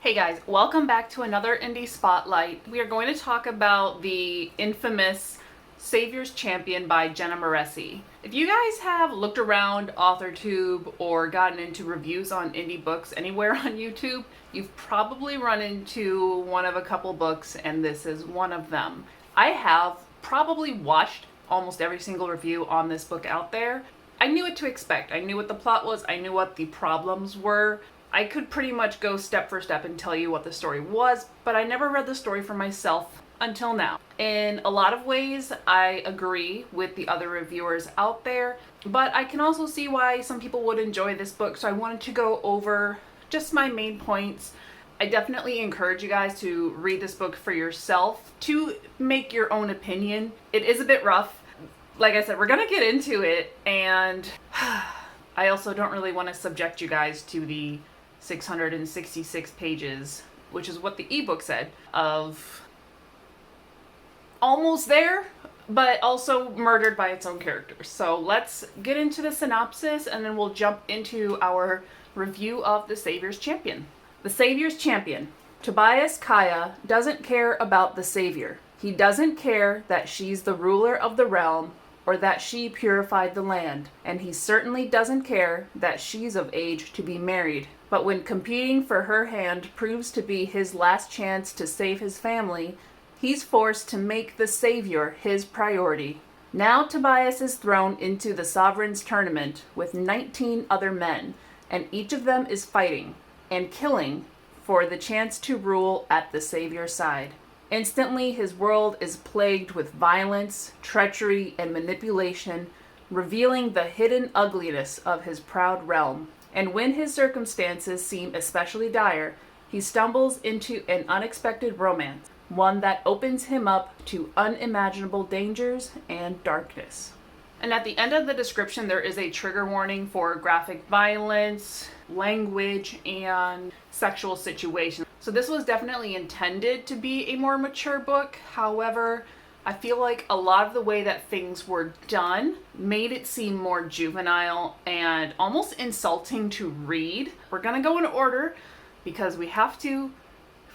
Hey guys, welcome back to another Indie Spotlight. We are going to talk about the infamous Savior's Champion by Jenna Moreci. If you guys have looked around AuthorTube or gotten into reviews on indie books anywhere on YouTube, you've probably run into one of a couple books, and this is one of them. I have probably watched almost every single review on this book out there. I knew what to expect. I knew what the plot was. I knew what the problems were. I could pretty much go step for step and tell you what the story was, but I never read the story for myself until now. In a lot of ways, I agree with the other reviewers out there, but I can also see why some people would enjoy this book, so I wanted to go over just my main points. I definitely encourage you guys to read this book for yourself to make your own opinion. It is a bit rough. Like I said, we're gonna get into it, and I also don't really want to subject you guys to the 666 pages, which is what the ebook said, of almost there, but also murdered by its own characters. So let's get into the synopsis, and then we'll jump into our review of The Savior's Champion. The Savior's Champion. Tobias Kaya doesn't care about the Savior. He doesn't care that she's the ruler of the realm or that she purified the land, and he certainly doesn't care that she's of age to be married. But when competing for her hand proves to be his last chance to save his family, he's forced to make the Savior his priority. Now Tobias is thrown into the Sovereign's tournament with 19 other men, and each of them is fighting and killing for the chance to rule at the Savior's side. Instantly, his world is plagued with violence, treachery, and manipulation, revealing the hidden ugliness of his proud realm. And when his circumstances seem especially dire, he stumbles into an unexpected romance, one that opens him up to unimaginable dangers and darkness. And at the end of the description, there is a trigger warning for graphic violence, language, and sexual situations. So this was definitely intended to be a more mature book. However, I feel like a lot of the way that things were done made it seem more juvenile and almost insulting to read. We're gonna go in order because we have to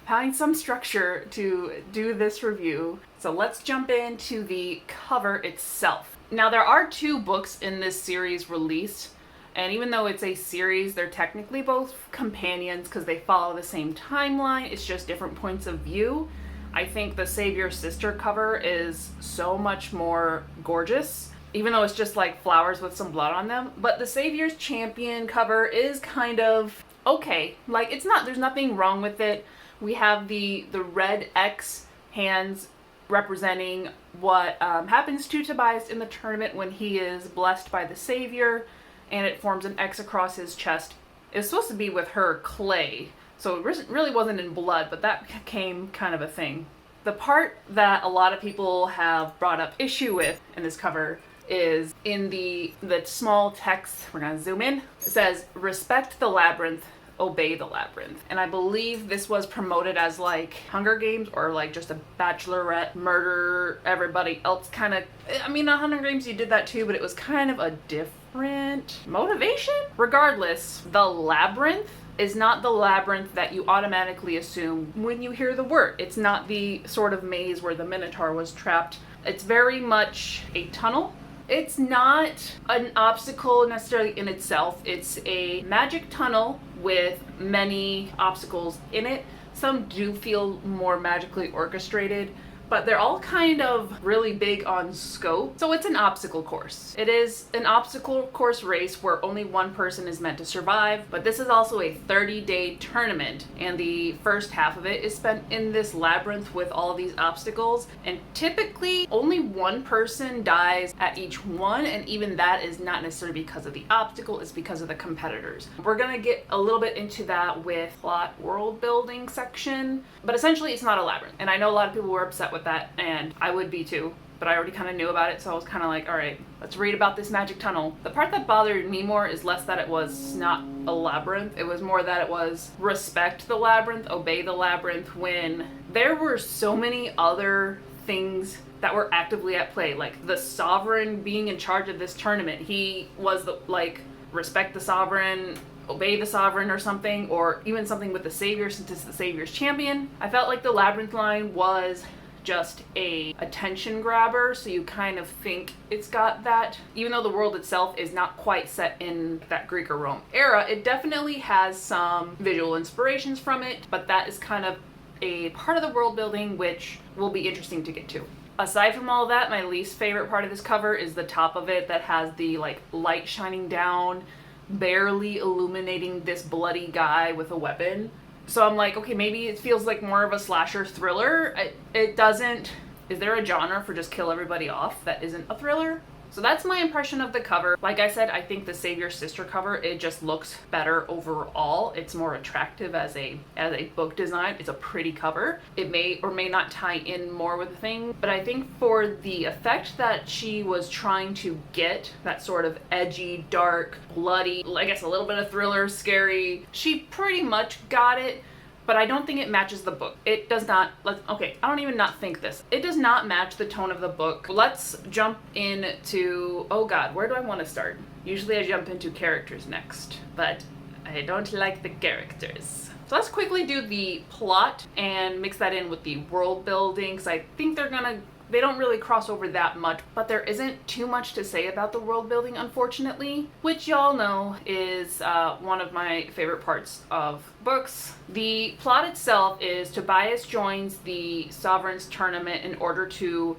find some structure to do this review. So let's jump into the cover itself. Now, there are two books in this series released, and even though it's a series, they're technically both companions because they follow the same timeline. It's just different points of view. I think the Savior's Sister cover is so much more gorgeous, even though it's just like flowers with some blood on them. But the Savior's Champion cover is kind of okay. Like, it's not, there's nothing wrong with it. We have the red X hands representing what happens to Tobias in the tournament when he is blessed by the Savior, and it forms an X across his chest. It's supposed to be with her clay, so it really wasn't in blood, but that became kind of a thing. The part that a lot of people have brought up issue with in this cover is in the small text. We're gonna zoom in. It says, "Respect the labyrinth, obey the labyrinth." And I believe this was promoted as like Hunger Games or like just a bachelorette murder everybody else kind of. I mean, on Hunger Games you did that too, but it was kind of a different motivation. Regardless, the labyrinth is not the labyrinth that you automatically assume when you hear the word. It's not the sort of maze where the Minotaur was trapped. It's very much a tunnel. It's not an obstacle necessarily in itself. It's a magic tunnel with many obstacles in it. Some do feel more magically orchestrated, but they're all kind of really big on scope. So it's an obstacle course. It is an obstacle course race where only one person is meant to survive, but this is also a 30-day tournament, and the first half of it is spent in this labyrinth with all these obstacles, and typically only one person dies at each one, and even that is not necessarily because of the obstacle, it's because of the competitors. We're gonna get a little bit into that with plot world building section, but essentially it's not a labyrinth, and I know a lot of people were upset with that, and I would be too, but I already kind of knew about it, so I was kind of like, all right, let's read about this magic tunnel. The part that bothered me more is less that it was not a labyrinth, it was more that it was respect the labyrinth, obey the labyrinth, when there were so many other things that were actively at play, like the Sovereign being in charge of this tournament. He was the, like, respect the Sovereign, obey the sovereign or something, or even something with the savior since it's the savior's champion. I felt like the labyrinth line was just a attention grabber, so you kind of think it's got that. Even though the world itself is not quite set in that Greek or Rome era, it definitely has some visual inspirations from it, but that is kind of a part of the world building which will be interesting to get to. Aside from all that, my least favorite part of this cover is the top of it that has the like light shining down, barely illuminating this bloody guy with a weapon. So I'm like, okay, maybe it feels like more of a slasher thriller. It doesn't. Is there a genre for just kill everybody off that isn't a thriller? So that's my impression of the cover. Like I said, I think the Savior's Sister cover, it just looks better overall. It's more attractive as a book design. It's a pretty cover. It may or may not tie in more with the thing, but I think for the effect that she was trying to get, that sort of edgy, dark, bloody, I guess a little bit of thriller, scary, she pretty much got it. But I don't think it matches the book. It does not, okay, I don't even not think this. It does not match the tone of the book. Let's jump into, oh God, where do I want to start? Usually I jump into characters next, but I don't like the characters. So let's quickly do the plot and mix that in with the world building, because I think they don't really cross over that much, but there isn't too much to say about the world building, unfortunately, which y'all know is one of my favorite parts of books. The plot itself is Tobias joins the Sovereign's tournament in order to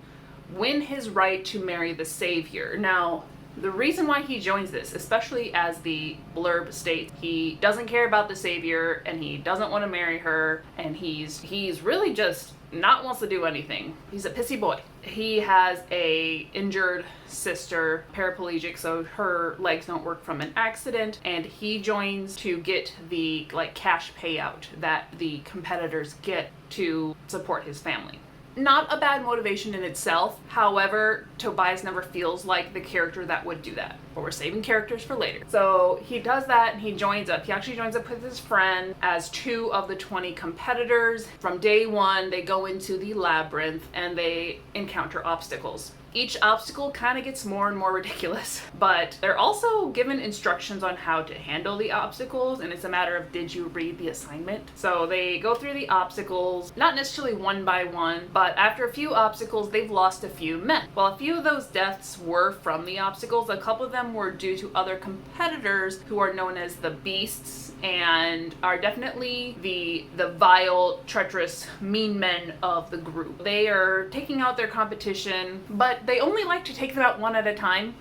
win his right to marry the Savior. Now, the reason why he joins this, especially as the blurb states, he doesn't care about the Savior and he doesn't want to marry her, and he's really just not wants to do anything. He's a pissy boy. He has a injured sister, paraplegic, so her legs don't work from an accident, and he joins to get the cash payout that the competitors get to support his family. Not a bad motivation in itself. However, Tobias never feels like the character that would do that. But we're saving characters for later. So he does that and he joins up. He actually joins up with his friend as 2 of the 20 competitors. From day 1, they go into the labyrinth and they encounter obstacles. Each obstacle kind of gets more and more ridiculous, but they're also given instructions on how to handle the obstacles, and it's a matter of, did you read the assignment? So they go through the obstacles, not necessarily one by one, but after a few obstacles, they've lost a few men. Well, a few of those deaths were from the obstacles. A couple of them were due to other competitors who are known as the Beasts, and are definitely the vile, treacherous, mean men of the group. They are taking out their competition, but they only like to take them out one at a time.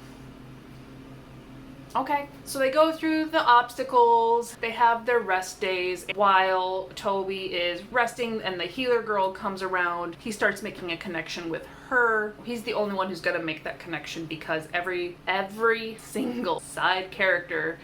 Okay, so they go through the obstacles, they have their rest days. While Toby is resting and the healer girl comes around, he starts making a connection with her. He's the only one who's gonna make that connection because every single side character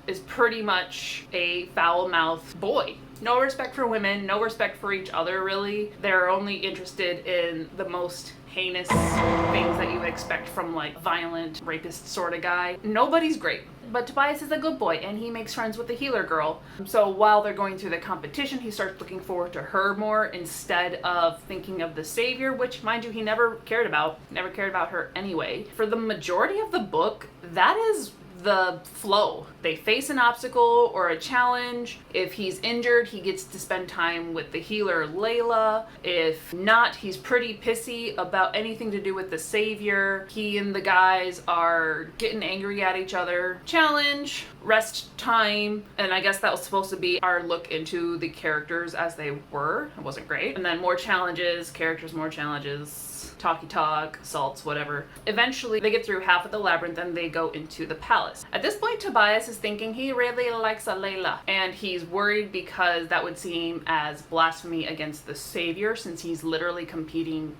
is pretty much a foul-mouthed boy. No respect for women, no respect for each other, really. They're only interested in the most heinous things that you would expect from violent rapist sort of guy. Nobody's great. But Tobias is a good boy and he makes friends with the healer girl. So while they're going through the competition, he starts looking forward to her more instead of thinking of the Savior, which, mind you, he never cared about her anyway. For the majority of the book, that is the flow. They face an obstacle or a challenge. If he's injured, he gets to spend time with the healer Layla. If not, he's pretty pissy about anything to do with the Savior. He and the guys are getting angry at each other. Challenge, rest time, and I guess that was supposed to be our look into the characters as they were. It wasn't great. And then more challenges, characters, more challenges, talky-talk, assaults, whatever. Eventually, they get through half of the labyrinth and they go into the palace. At this point, Tobias is thinking he really likes a Layla, and he's worried because that would seem as blasphemy against the Savior since he's literally competing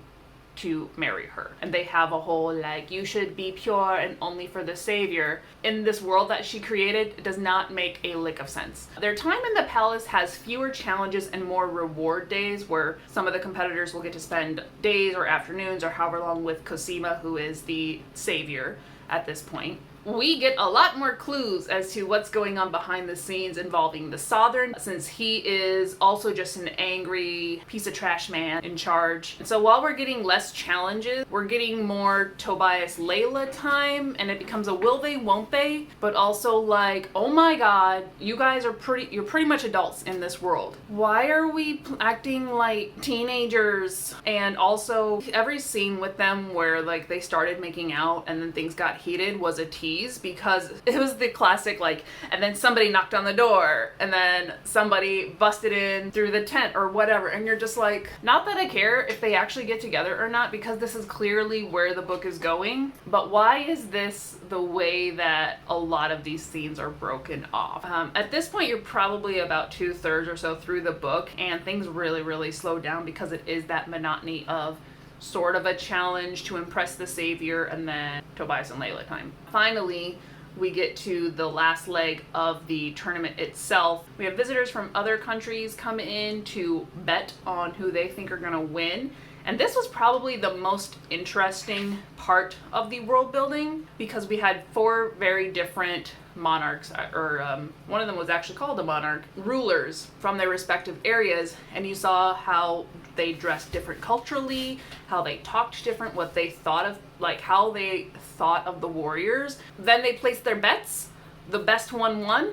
to marry her. And they have a whole you should be pure and only for the Savior. In this world that she created, it does not make a lick of sense. Their time in the palace has fewer challenges and more reward days where some of the competitors will get to spend days or afternoons or however long with Cosima, who is the Savior at this point. we get a lot more clues as to what's going on behind the scenes involving the Southern, since he is also just an angry piece of trash man in charge. And so while we're getting less challenges, we're getting more Tobias Layla time, and it becomes a will they, won't they, but also like, oh my god, you guys are you're pretty much adults in this world. Why are we acting like teenagers? And also every scene with them where like they started making out and then things got heated was a tease, because it was the classic like, and then somebody knocked on the door and then somebody busted in through the tent or whatever, and you're just like, not that I care if they actually get together or not, because this is clearly where the book is going, but why is this the way that a lot of these scenes are broken off? At this point, you're probably about 2/3 or so through the book, and things really slow down because it is that monotony of sort of a challenge to impress the savior and then Tobias and Layla time. Finally, we get to the last leg of the tournament itself. We have visitors from other countries come in to bet on who they think are going to win. And this was probably the most interesting part of the world building, because we had 4 very different monarchs, or one of them was actually called a monarch, rulers from their respective areas, and you saw how they dressed different culturally, how they talked different, what they thought of, like how they thought of the warriors. Then they placed their bets. The best one won.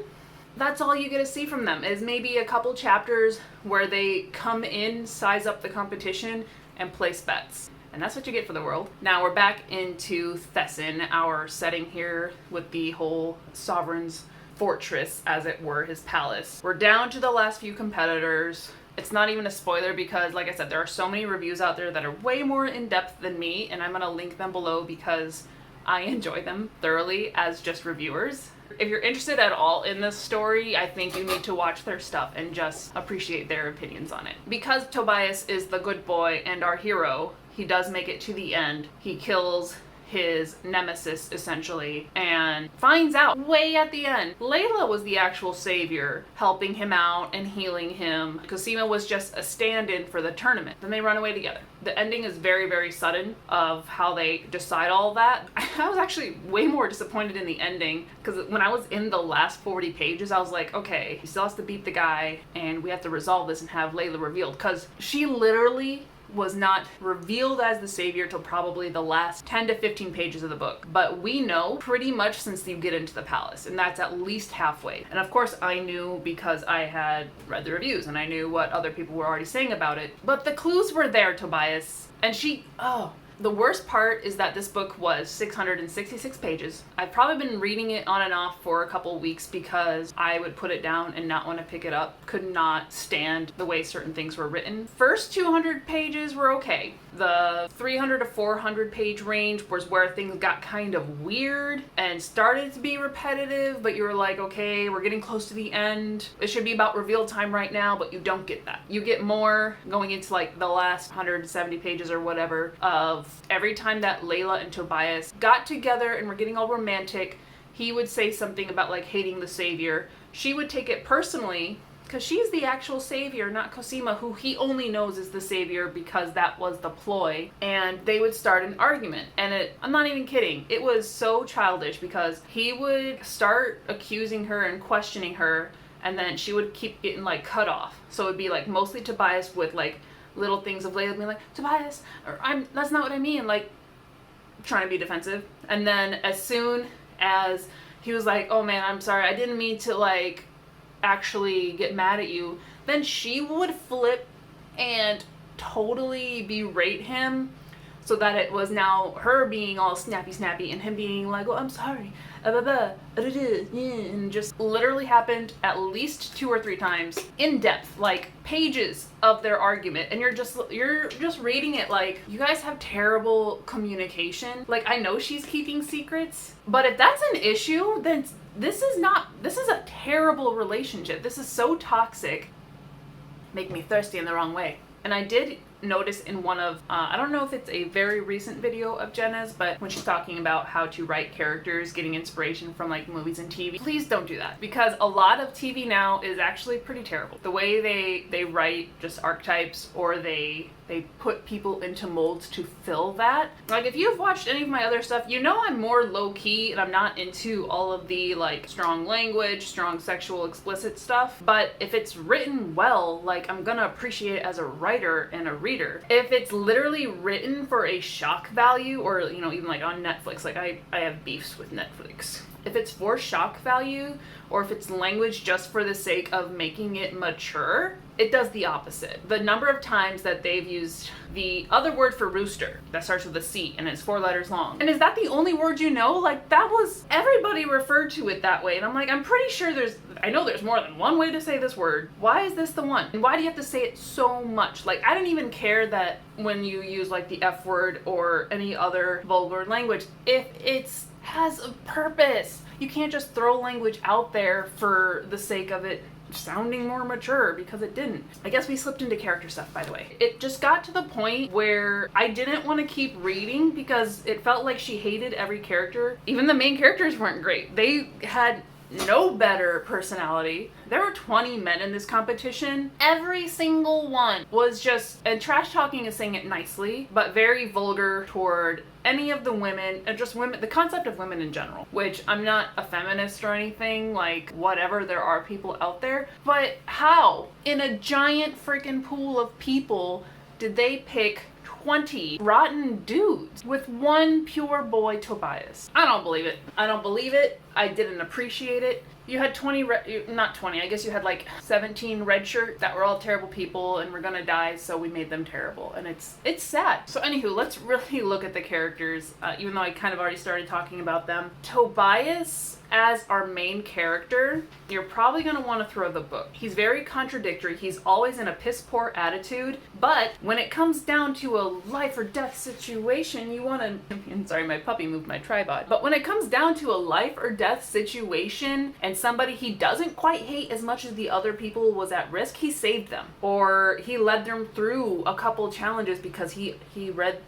That's all you get to see from them, is maybe a couple chapters where they come in, size up the competition, and place bets. And that's what you get for the world. Now we're back into Thesson, our setting here with the whole sovereign's fortress, as it were, his palace. We're down to the last few competitors. It's not even a spoiler because, like I said, there are so many reviews out there that are way more in-depth than me, and I'm gonna link them below because I enjoy them thoroughly as just reviewers. If you're interested at all in this story, I think you need to watch their stuff and just appreciate their opinions on it. Because Tobias is the good boy and our hero, he does make it to the end. He kills his nemesis, essentially, and finds out way at the end Layla was the actual savior, helping him out and healing him. Cosima was just a stand-in for the tournament. Then they run away together. The ending is very sudden of how they decide all that. I was actually way more disappointed in the ending, because when I was in the last 40 pages, I was like, okay, he still has to beat the guy, and we have to resolve this and have Layla revealed, because she literally was not revealed as the savior till probably the last 10 to 15 pages of the book. But we know pretty much since you get into the palace, and that's at least halfway. And of course I knew because I had read the reviews and I knew what other people were already saying about it. But the clues were there, Tobias. And the worst part is that this book was 666 pages. I've probably been reading it on and off for a couple weeks because I would put it down and not want to pick it up. Could not stand the way certain things were written. First 200 pages were okay. The 300 to 400 page range was where things got kind of weird and started to be repetitive, but you were like, okay, we're getting close to the end. It should be about reveal time right now, but you don't get that. You get more going into like the last 170 pages or whatever of every time that Layla and Tobias got together and were getting all romantic, he would say something about like hating the savior. She would take it personally because she's the actual savior, not Cosima, who he only knows is the savior because that was the ploy. And they would start an argument. And I'm not even kidding, it was so childish because he would start accusing her and questioning her, and then she would keep getting like cut off. So it would be like mostly Tobias with like little things of Layla being like, Tobias, or that's not what I mean, like trying to be defensive. And then as soon as he was like, oh man, I'm sorry, I didn't mean to like actually get mad at you, then she would flip and totally berate him, so that it was now her being all snappy and him being like, oh, I'm sorry, and just literally happened at least 2 or 3 times in depth, like pages of their argument, and you're just reading it like, you guys have terrible communication. Like, I know she's keeping secrets, but if that's an issue, then this is a terrible relationship. This is so toxic. Make me thirsty in the wrong way. And I did notice in one of, I don't know if it's a very recent video of Jenna's, but when she's talking about how to write characters, getting inspiration from like movies and TV, please don't do that, because a lot of TV now is actually pretty terrible. The way they write just archetypes, or they they put people into molds to fill that. Like, if you've watched any of my other stuff, you know I'm more low-key and I'm not into all of the like strong language, strong sexual explicit stuff. But if it's written well, like, I'm gonna appreciate it as a writer and a reader. If it's literally written for a shock value, or, you know, even like on Netflix, like I have beefs with Netflix. If it's for shock value, or if it's language just for the sake of making it mature, it does the opposite. The number of times that they've used the other word for rooster that starts with a C and it's 4 letters long. And is that the only word you know? Like, that was, everybody referred to it that way. And I'm like, I'm pretty sure I know there's more than one way to say this word. Why is this the one? And why do you have to say it so much? Like, I don't even care that when you use like the F word or any other vulgar language, if it's has a purpose. You can't just throw language out there for the sake of it sounding more mature, because it didn't. I guess we slipped into character stuff, by the way. It just got to the point where I didn't want to keep reading because it felt like she hated every character. Even the main characters weren't great. They had no better personality. There were 20 men in this competition. Every single one was just, and trash talking is saying it nicely, but very vulgar toward any of the women, and just women, the concept of women in general, which I'm not a feminist or anything, like, whatever, there are people out there, but how? In a giant freaking pool of people did they pick 20 rotten dudes with one pure boy, Tobias? I don't believe it. I don't believe it. I didn't appreciate it. You had 20, not 20, I guess you had like 17 red shirts that were all terrible people and were gonna die, so we made them terrible. And it's sad. So anywho, let's really look at the characters, even though I kind of already started talking about them. Tobias, as our main character, you're probably going to want to throw the book. He's very contradictory. He's always in a piss poor attitude, but when it comes down to a life or death situation, you want to, sorry, my puppy moved my tripod, but when it comes down to a life or death situation and somebody he doesn't quite hate as much as the other people was at risk, he saved them, or he led them through a couple challenges because he read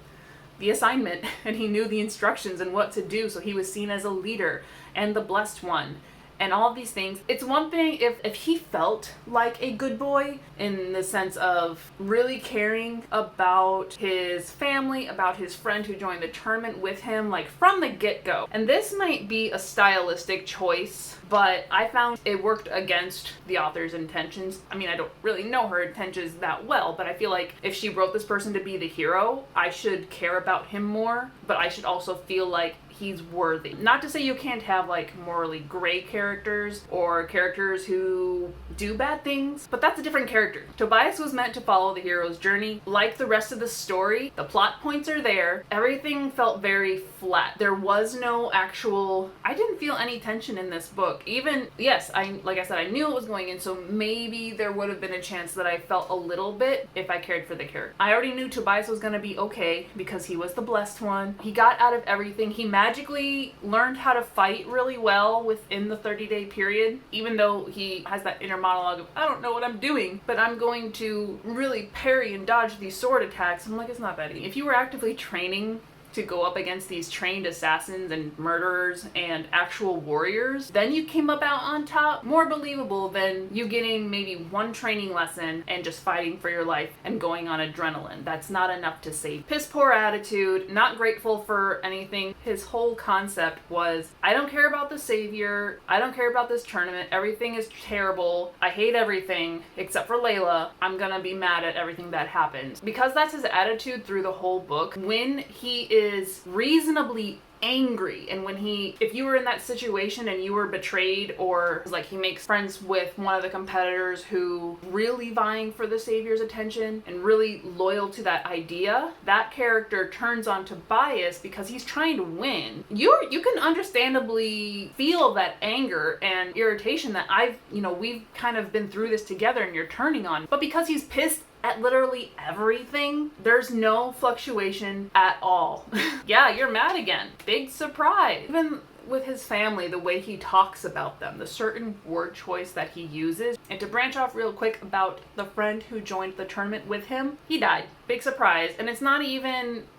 the assignment and he knew the instructions and what to do, so he was seen as a leader and the blessed one and all of these things. It's one thing if he felt like a good boy in the sense of really caring about his family, about his friend who joined the tournament with him, like from the get-go. And this might be a stylistic choice, but I found it worked against the author's intentions. I mean, I don't really know her intentions that well, but I feel like if she wrote this person to be the hero, I should care about him more, but I should also feel like he's worthy. Not to say you can't have like morally gray characters or characters who do bad things, but that's a different character. Tobias was meant to follow the hero's journey. Like the rest of the story, the plot points are there. Everything felt very flat. There was no actual, I didn't feel any tension in this book. Even, yes, like I said, I knew it was going in, so maybe there would have been a chance that I felt a little bit if I cared for the character. I already knew Tobias was gonna be okay because he was the blessed one. He got out of everything. He magically learned how to fight really well within the 30-day period, even though he has that inner monologue of, I don't know what I'm doing, but I'm going to really parry and dodge these sword attacks. I'm like, it's not that easy. If you were actively training to go up against these trained assassins and murderers and actual warriors, then you came up out on top. More believable than you getting maybe one training lesson and just fighting for your life and going on adrenaline. That's not enough to save. Piss poor attitude, not grateful for anything. His whole concept was, I don't care about the savior, I don't care about this tournament, everything is terrible, I hate everything except for Layla, I'm gonna be mad at everything that happened. Because that's his attitude through the whole book, when he is reasonably angry and if you were in that situation and you were betrayed, or like he makes friends with one of the competitors who really vying for the savior's attention and really loyal to that idea, that character turns on Tobias because he's trying to win. You can understandably feel that anger and irritation that we've kind of been through this together and you're turning on, but because he's pissed at literally everything, there's no fluctuation at all. Yeah, you're mad again. Big surprise. Even with his family, the way he talks about them, the certain word choice that he uses. And to branch off real quick about the friend who joined the tournament with him, he died. Big surprise. And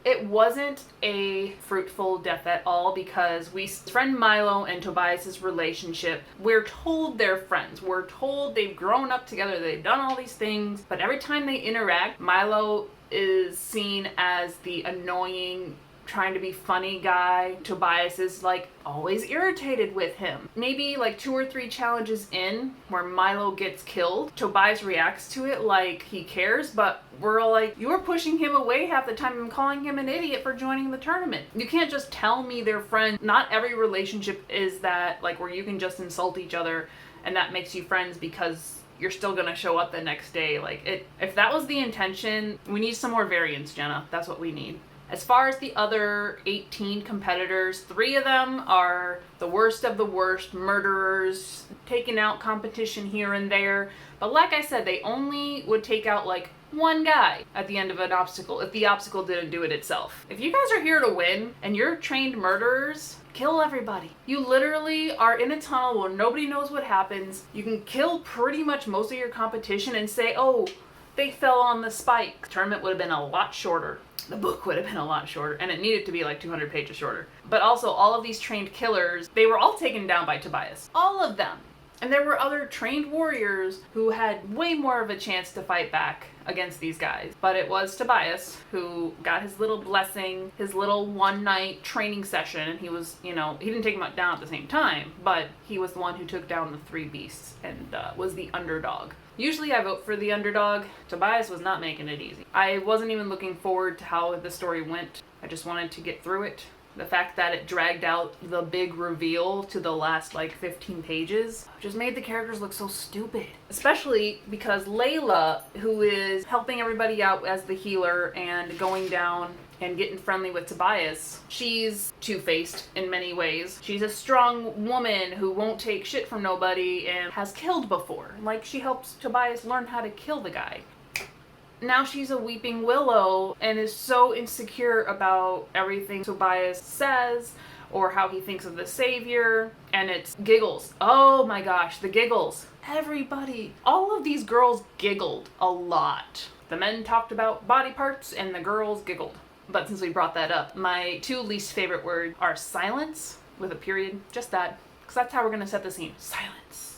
it wasn't a fruitful death at all, because friend Milo and Tobias's relationship, we're told they're friends. We're told they've grown up together, they've done all these things, but every time they interact, Milo is seen as the annoying, trying to be funny guy. Tobias is like always irritated with him. Maybe like 2 or 3 challenges in where Milo gets killed, Tobias reacts to it like he cares, but we're all like, you were pushing him away half the time and calling him an idiot for joining the tournament. You can't just tell me they're friends. Not every relationship is that, like, where you can just insult each other and that makes you friends because you're still gonna show up the next day. Like, if that was the intention, we need some more variance, Jenna. That's what we need. As far as the other 18 competitors, 3 of them are the worst of the worst, murderers, taking out competition here and there. But like I said, they only would take out like one guy at the end of an obstacle if the obstacle didn't do it itself. If you guys are here to win and you're trained murderers, kill everybody. You literally are in a tunnel where nobody knows what happens. You can kill pretty much most of your competition and say, oh, they fell on the spike. The tournament would have been a lot shorter. The book would have been a lot shorter, and it needed to be like 200 pages shorter. But also, all of these trained killers, they were all taken down by Tobias. All of them. And there were other trained warriors who had way more of a chance to fight back against these guys. But it was Tobias who got his little blessing, his little one-night training session, and he was, he didn't take him down at the same time, but he was the one who took down the 3 beasts and was the underdog. Usually I vote for the underdog. Tobias was not making it easy. I wasn't even looking forward to how the story went. I just wanted to get through it. The fact that it dragged out the big reveal to the last like 15 pages just made the characters look so stupid. Especially because Layla, who is helping everybody out as the healer and going down and getting friendly with Tobias, she's two-faced in many ways. She's a strong woman who won't take shit from nobody and has killed before. Like, she helps Tobias learn how to kill the guy. Now she's a weeping willow and is so insecure about everything Tobias says or how he thinks of the savior, and it's giggles. Oh my gosh, the giggles. Everybody, all of these girls giggled a lot. The men talked about body parts and the girls giggled. But since we brought that up, my 2 least favorite words are silence, with a period, just that, because that's how we're going to set the scene. Silence.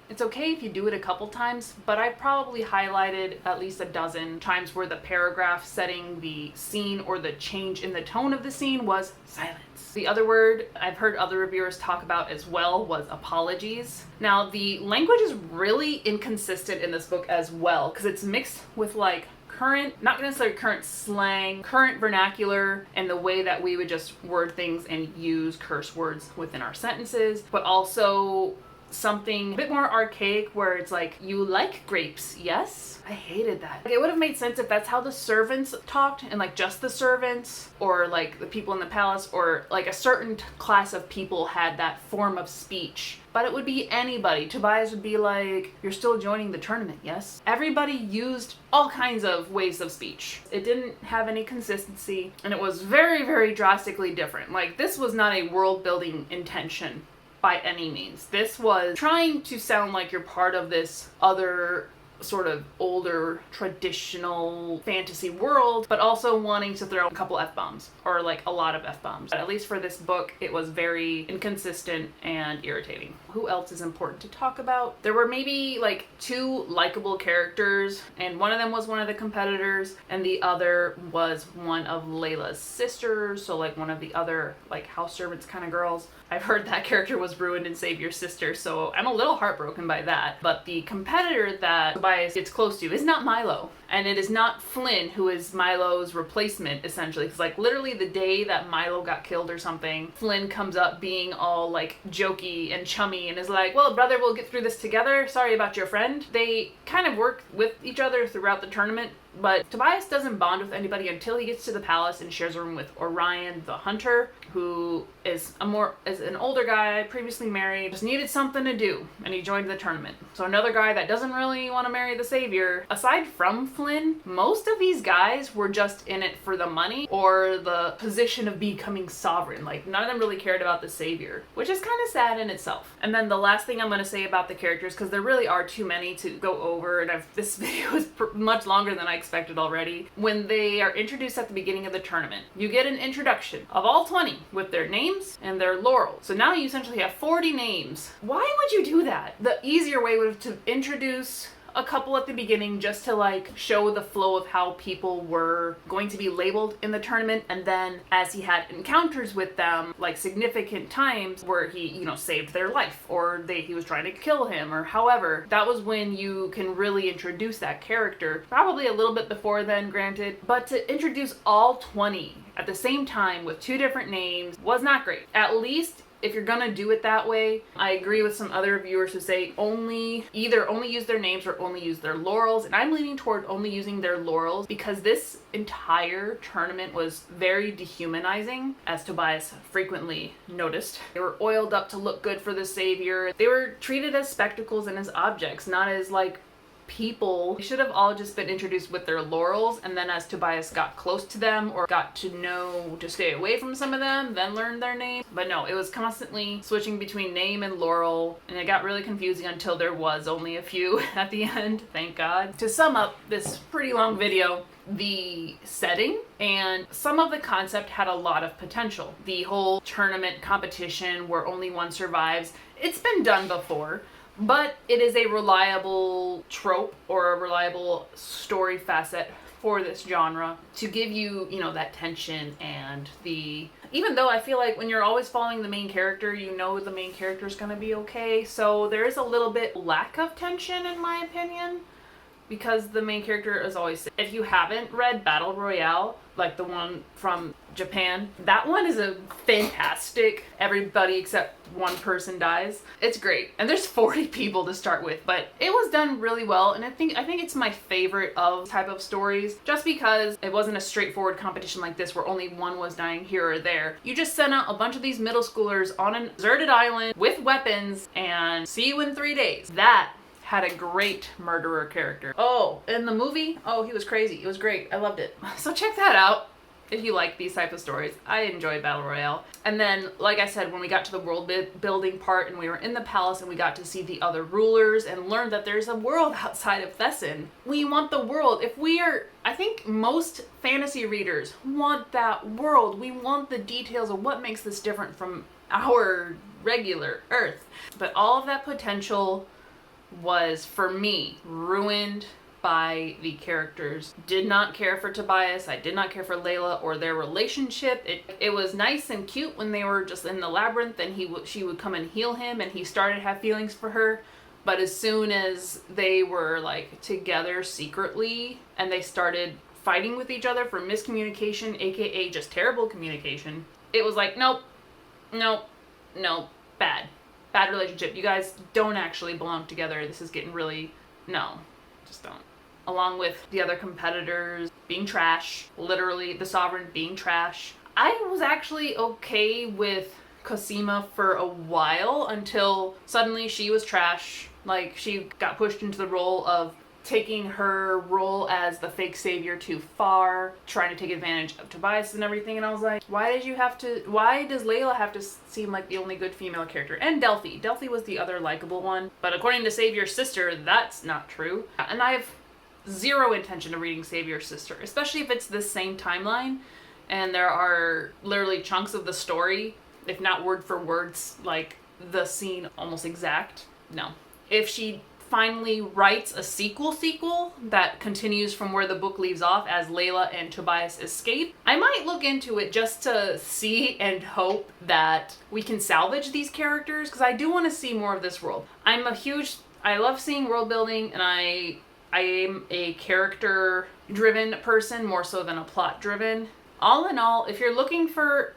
It's okay if you do it a couple times, but I probably highlighted at least a dozen times where the paragraph setting the scene or the change in the tone of the scene was silence. The other word I've heard other reviewers talk about as well was apologies. Now, the language is really inconsistent in this book as well, because it's mixed with like current, not necessarily current slang, current vernacular, and the way that we would just word things and use curse words within our sentences, but also something a bit more archaic where it's like, you like grapes, yes? I hated that. Like, it would have made sense if that's how the servants talked, and like just the servants, or like the people in the palace, or like a certain class of people had that form of speech. But it would be anybody. Tobias would be like, you're still joining the tournament, yes? Everybody used all kinds of ways of speech. It didn't have any consistency, and it was very, very drastically different. Like, this was not a world-building intention by any means. This was trying to sound like you're part of this other sort of older traditional fantasy world, but also wanting to throw a couple F-bombs, or like a lot of F-bombs. But at least for this book, it was very inconsistent and irritating. Who else is important to talk about? There were maybe like 2 likable characters, and one of them was one of the competitors, and the other was one of Layla's sisters, so like one of the other like house servants kind of girls. I've heard that character was ruined in Save Your Sister, so I'm a little heartbroken by that. But the competitor that Tobias gets close to is not Milo. And it is not Flynn, who is Milo's replacement, essentially. Because, like, literally the day that Milo got killed or something, Flynn comes up being all, like, jokey and chummy and is like, well, brother, we'll get through this together. Sorry about your friend. They kind of work with each other throughout the tournament, but Tobias doesn't bond with anybody until he gets to the palace and shares a room with Orion the Hunter, who is an older guy, previously married, just needed something to do, and he joined the tournament. So another guy that doesn't really want to marry marry the savior. Aside from Flynn, most of these guys were just in it for the money or the position of becoming sovereign. Like, none of them really cared about the savior, which is kind of sad in itself. And then the last thing I'm going to say about the characters, because there really are too many to go over, and this video is much longer than I expected already. When they are introduced at the beginning of the tournament, you get an introduction of all 20 with their names and their laurels. So now you essentially have 40 names. Why would you do that? The easier way would have to introduce a couple at the beginning just to like show the flow of how people were going to be labeled in the tournament, and then as he had encounters with them, like significant times where he, you know, saved their life or he was trying to kill him or however, that was when you can really introduce that character. Probably a little bit before then, granted, but to introduce all 20 at the same time with 2 different names was not great. At least if you're gonna do it that way, I agree with some other viewers who say either only use their names or only use their laurels, and I'm leaning toward only using their laurels because this entire tournament was very dehumanizing, as Tobias frequently noticed. They were oiled up to look good for the savior. They were treated as spectacles and as objects, not as like people. They should have all just been introduced with their laurels, and then as Tobias got close to them or got to know to stay away from some of them, then learn their name. But no, it was constantly switching between name and laurel, and it got really confusing until there was only a few at the end, thank God. To sum up this pretty long video, the setting and some of the concept had a lot of potential. The whole tournament competition where only one survives, it's been done before, but it is a reliable trope or a reliable story facet for this genre to give you, you know, that tension and even though I feel like when you're always following the main character, you know the main character is going to be okay. So there is a little bit lack of tension in my opinion, because the main character is always... If you haven't read Battle Royale, like the one from Japan, that one is a fantastic, everybody except one person dies. It's great. And there's 40 people to start with, but it was done really well, and I think it's my favorite of type of stories, just because it wasn't a straightforward competition like this where only one was dying here or there. You just sent out a bunch of these middle schoolers on a deserted island with weapons and see you in 3 days. That had a great murderer character. Oh, in the movie, oh, he was crazy. It was great. I loved it. So check that out if you like these type of stories. I enjoy Battle Royale. And then, like I said, when we got to the world building part and we were in the palace and we got to see the other rulers and learn that there's a world outside of Thesson. We want the world. I think most fantasy readers want that world. We want the details of what makes this different from our regular Earth. But all of that potential was, for me, ruined by the characters. Did not care for Tobias. I did not care for Layla or their relationship. It was nice and cute when they were just in the labyrinth and she would come and heal him and he started to have feelings for her. But as soon as they were like together secretly and they started fighting with each other for miscommunication, aka just terrible communication, it was like, nope, bad relationship. You guys don't actually belong together. This is getting really... No, just don't. Along with the other competitors being trash. Literally, the Sovereign being trash. I was actually okay with Cosima for a while until suddenly she was trash. Like, she got pushed into the role of taking her role as the fake savior too far, trying to take advantage of Tobias and everything, and I was like, why does Layla have to seem like the only good female character? And Delphi was the other likable one, but according to Savior's sister, that's not true. And I have zero intention of reading Savior's sister, especially if it's the same timeline and there are literally chunks of the story, if not word for words, like the scene almost exact. No. If she finally writes a sequel that continues from where the book leaves off as Layla and Tobias escape, I might look into it just to see and hope that we can salvage these characters, because I do want to see more of this world. I love seeing world building, and I am a character driven person more so than a plot driven. All in all, if you're looking for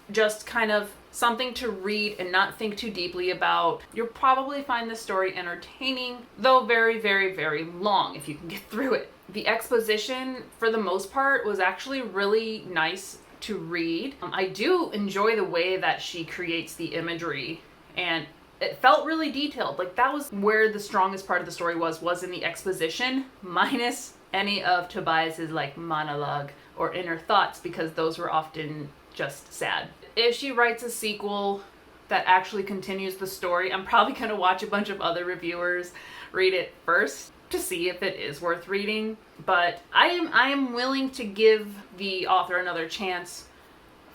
just kind of something to read and not think too deeply about, you'll probably find this story entertaining, though very, very, very long if you can get through it. The exposition, for the most part, was actually really nice to read. I do enjoy the way that she creates the imagery, and It felt really detailed. Like, that was where the strongest part of the story was in the exposition, minus any of Tobias's like monologue or inner thoughts, because those were often just sad. If she writes a sequel that actually continues the story, I'm probably gonna watch a bunch of other reviewers read it first to see if it is worth reading. But I am willing to give the author another chance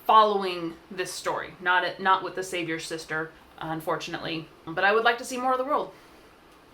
following this story, not with the Savior's sister, unfortunately. But I would like to see more of the world,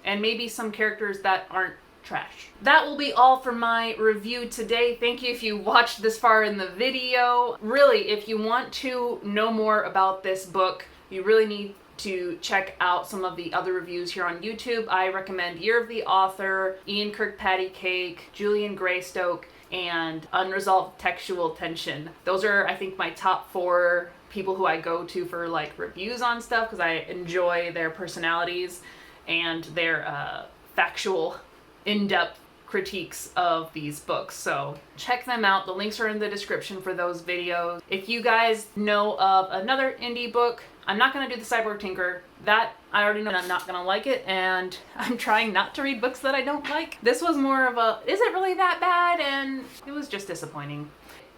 and maybe some characters that aren't trash. That will be all for my review today. Thank you if you watched this far in the video. Really, if you want to know more about this book, you really need to check out some of the other reviews here on YouTube. I recommend Year of the Author, Ian Kirkpattiecake, Julian Greystoke, and Unresolved Textual Tension. Those are, I think, my top 4 people who I go to for like reviews on stuff, because I enjoy their personalities and their factual, in-depth critiques of these books. So check them out. The links are in the description for those videos. If you guys know of another indie book, I'm not going to do the Cyborg Tinker. That I already know I'm not going to like it, and I'm trying not to read books that I don't like. This was more of a, is it really that bad? And it was just disappointing.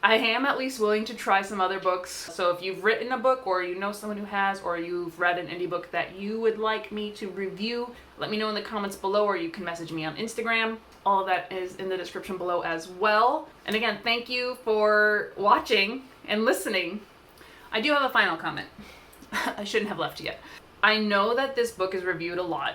I am at least willing to try some other books. So if you've written a book, or you know someone who has, or you've read an indie book that you would like me to review, let me know in the comments below, or you can message me on Instagram. All of that is in the description below as well. And again, thank you for watching and listening. I do have a final comment. I shouldn't have left yet. I know that this book is reviewed a lot,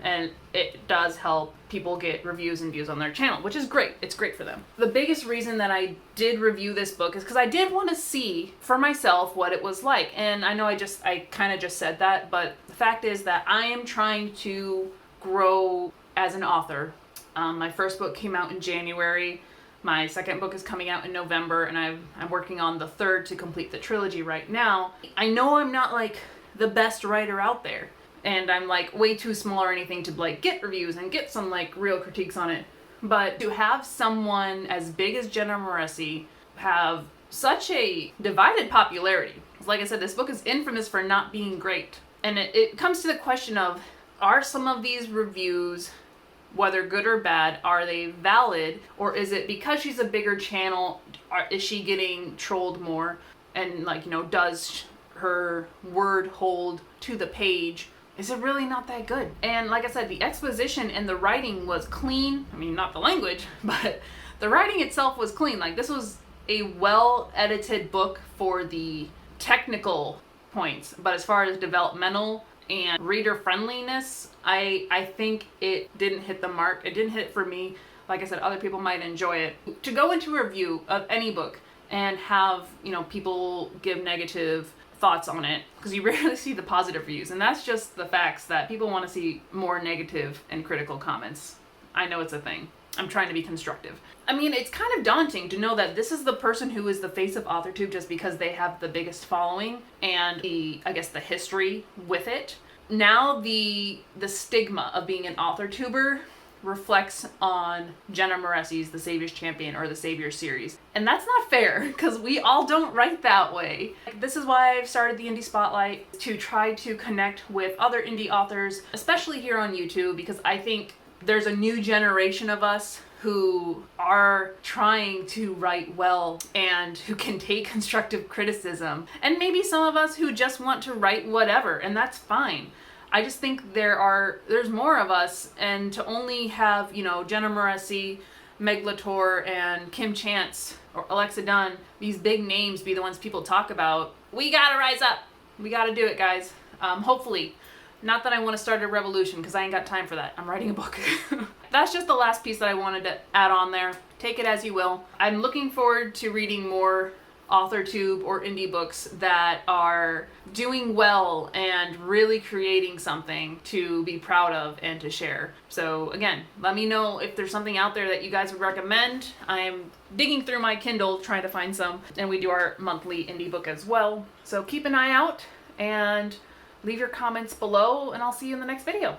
and it does help people get reviews and views on their channel, which is great. It's great for them. The biggest reason that I did review this book is because I did want to see for myself what it was like. And I know I kind of just said that, but the fact is that I am trying to grow as an author. My first book came out in January. My second book is coming out in November, and I'm working on the third to complete the trilogy right now. I know I'm not like the best writer out there, and I'm like way too small or anything to like get reviews and get some like real critiques on it. But to have someone as big as Jenna Moreci have such a divided popularity, like I said, this book is infamous for not being great. And it comes to the question of, are some of these reviews, whether good or bad, are they valid, or is it because she's a bigger channel, is she getting trolled more, and like, you know, does her word hold to the page? Is it really not that good? And like I said, the exposition and the writing was clean. I mean, not the language, but the writing itself was clean. Like, this was a well-edited book for the technical points, but as far as developmental and reader friendliness, I think it didn't hit the mark. It didn't hit it for me. Like I said, other people might enjoy it. To go into a review of any book and have, you know, people give negative thoughts on it, because you rarely see the positive reviews, and that's just the facts that people want to see more negative and critical comments. I know it's a thing. I'm trying to be constructive. I mean, it's kind of daunting to know that this is the person who is the face of AuthorTube just because they have the biggest following and I guess the history with it. Now the stigma of being an AuthorTuber reflects on Jenna Moreci's The Savior's Champion or the Savior series. And that's not fair, because we all don't write that way. This is why I've started the Indie Spotlight, to try to connect with other indie authors, especially here on YouTube, because I think there's a new generation of us who are trying to write well and who can take constructive criticism. And maybe some of us who just want to write whatever, and that's fine. I just think there's more of us, and to only have, you know, Jenna Moreci, Meg Latour, and Kim Chance, or Alexa Dunn, these big names be the ones people talk about, we gotta rise up. We gotta do it, guys. Hopefully. Not that I want to start a revolution, because I ain't got time for that. I'm writing a book. That's just the last piece that I wanted to add on there. Take it as you will. I'm looking forward to reading more AuthorTube or indie books that are doing well and really creating something to be proud of and to share. So again, let me know if there's something out there that you guys would recommend. I'm digging through my Kindle trying to find some, and we do our monthly indie book as well. So keep an eye out and leave your comments below, and I'll see you in the next video.